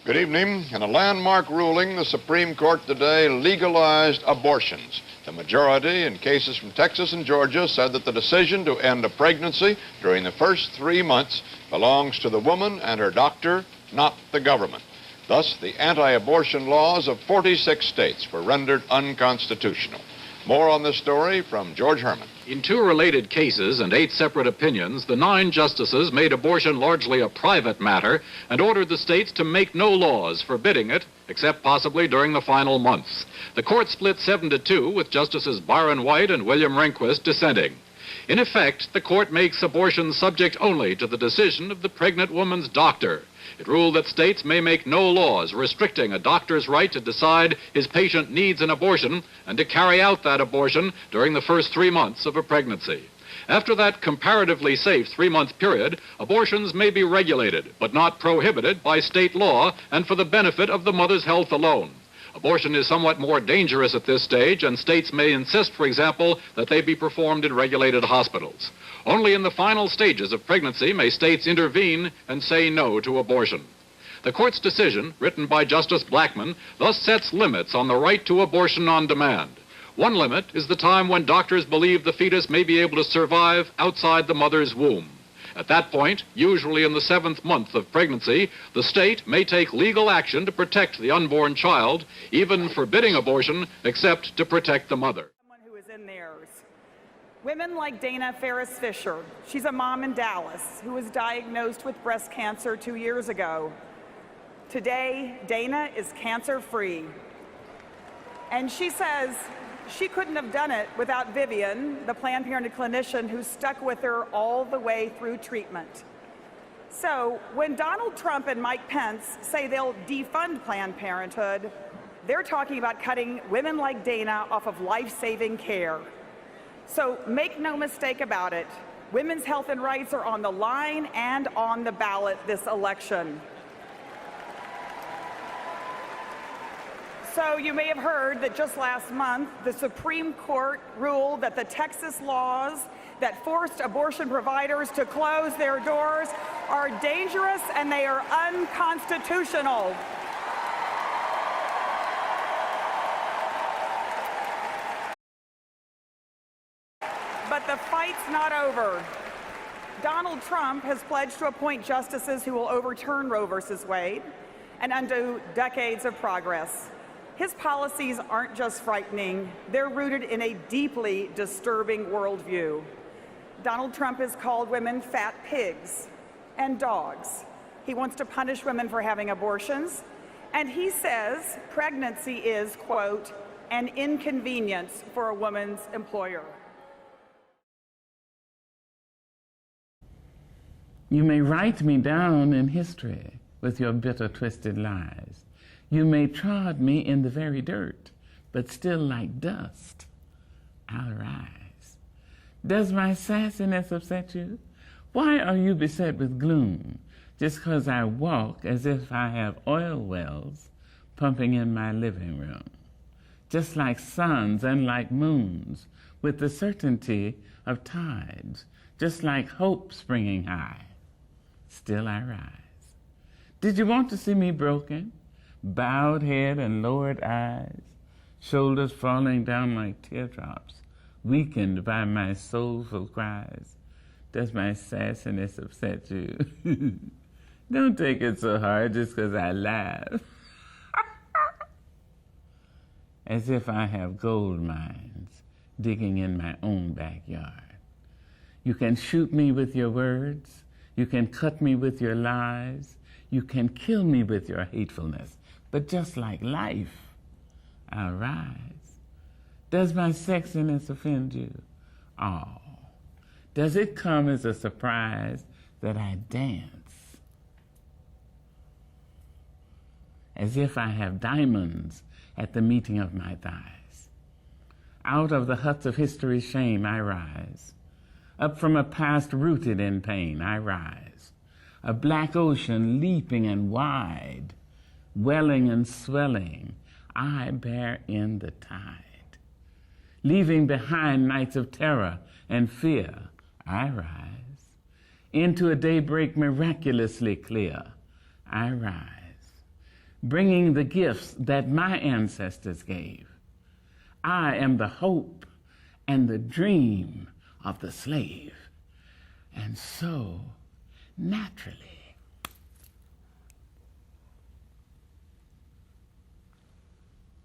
Good evening. In a landmark ruling, the Supreme Court today legalized abortions. The majority in cases from Texas and Georgia said that the decision to end a pregnancy during the first 3 months belongs to the woman and her doctor, not the government. Thus, the anti-abortion laws of 46 states were rendered unconstitutional. More on this story from George Herman. In 2 related cases and 8 separate opinions, the 9 justices made abortion largely a private matter and ordered the states to make no laws forbidding it, except possibly during the final months. The court split 7-2, with Justices Byron White and William Rehnquist dissenting. In effect, the court makes abortion subject only to the decision of the pregnant woman's doctor. It ruled that states may make no laws restricting a doctor's right to decide his patient needs an abortion and to carry out that abortion during the first 3 months of a pregnancy. After that comparatively safe 3-month period, abortions may be regulated, but not prohibited by state law and for the benefit of the mother's health alone. Abortion is somewhat more dangerous at this stage, and states may insist, for example, that they be performed in regulated hospitals. Only in the final stages of pregnancy may states intervene and say no to abortion. The court's decision, written by Justice Blackmun, thus sets limits on the right to abortion on demand. One limit is the time when doctors believe the fetus may be able to survive outside the mother's womb. At that point, usually in the 7th month of pregnancy, the state may take legal action to protect the unborn child, even forbidding abortion, except to protect the mother. Someone who is in theirs. Women like Dana Ferris Fisher. She's a mom in Dallas who was diagnosed with breast cancer 2 years ago. Today, Dana is cancer-free. And she says she couldn't have done it without Vivian, the Planned Parenthood clinician who stuck with her all the way through treatment. So when Donald Trump and Mike Pence say they'll defund Planned Parenthood, they're talking about cutting women like Dana off of life-saving care. So make no mistake about it, women's health and rights are on the line and on the ballot this election. So you may have heard that just last month, the Supreme Court ruled that the Texas laws that forced abortion providers to close their doors are dangerous and they are unconstitutional. But the fight's not over. Donald Trump has pledged to appoint justices who will overturn Roe v. Wade and undo decades of progress. His policies aren't just frightening, they're rooted in a deeply disturbing worldview. Donald Trump has called women fat pigs and dogs. He wants to punish women for having abortions, and he says pregnancy is, quote, an inconvenience for a woman's employer. You may write me down in history with your bitter, twisted lies. You may trod me in the very dirt, but still like dust, I'll rise. Does my sassiness upset you? Why are you beset with gloom just 'cause I walk as if I have oil wells pumping in my living room? Just like suns and like moons, with the certainty of tides, just like hope springing high, still I rise. Did you want to see me broken? Bowed head and lowered eyes, shoulders falling down like teardrops, weakened by my soulful cries. Does my sassiness upset you? Don't take it so hard just 'cause I laugh. As if I have gold mines digging in my own backyard. You can shoot me with your words, you can cut me with your lies, you can kill me with your hatefulness. But just like life, I'll rise. Does my sexiness offend you? Oh, does it come as a surprise that I dance? As if I have diamonds at the meeting of my thighs. Out of the huts of history's shame I rise. Up from a past rooted in pain I rise. A black ocean leaping and wide, welling and swelling, I bear in the tide. Leaving behind nights of terror and fear, I rise. Into a daybreak miraculously clear, I rise. bringing the gifts that my ancestors gave. I am the hope and the dream of the slave. And so, naturally,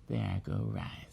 there I go right.